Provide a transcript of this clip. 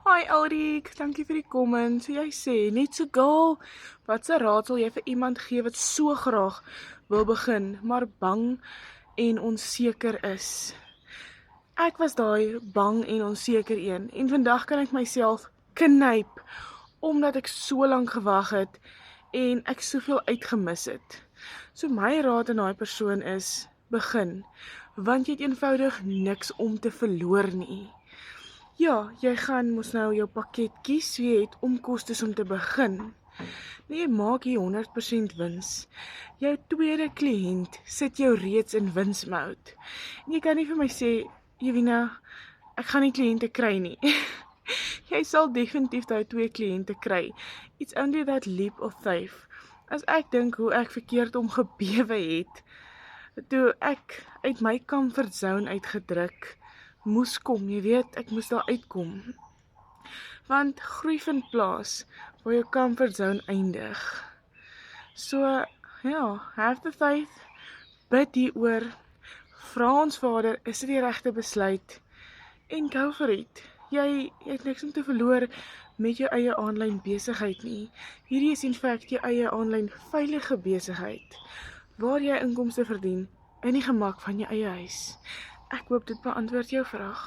Hi Ulrik, dankie vir die comment. So jy sê, net so gaal, wat se raad sal jy vir iemand gee wat so graag wil begin, maar bang en onseker is? Ek was daai bang en onseker een en vandag kan ek myself knyp omdat ek so lank gewag het en ek soveel uitgemis het. So my raad aan daai persoon is begin, want jy het eenvoudig niks om te verloor nie. Ja, jy gaan mos nou jou pakket kies, so jy het omkostes om te begin. Nee, jy maak hier 100% wins. Jou tweede kliënt sit jou reeds in winsmode. En jy kan nie vir my sê, Jevina, ek gaan nie kliënte kry nie. Jy sal definitief daai 2 kliënte kry. It's only that leap of faith. As ek dink hoe ek verkeerd omgebewe het, toe ek uit my comfort zone uitgedruk moes kom, jy weet, ek moes daar uitkom. Want groei vind plaas waar jou comfort zone eindig. So, ja, have the faith, bid hieroor, vra ons Vader, is dit die regte besluit? En go for it. Jy het niks om te verloor met jou eie aanlyn besigheid nie. Hierdie is in feite jou eie aanlyn veilige besigheid, waar jy inkomste verdien in die gemak van jou eie huis. Ek hoop dit beantwoord jou vraag.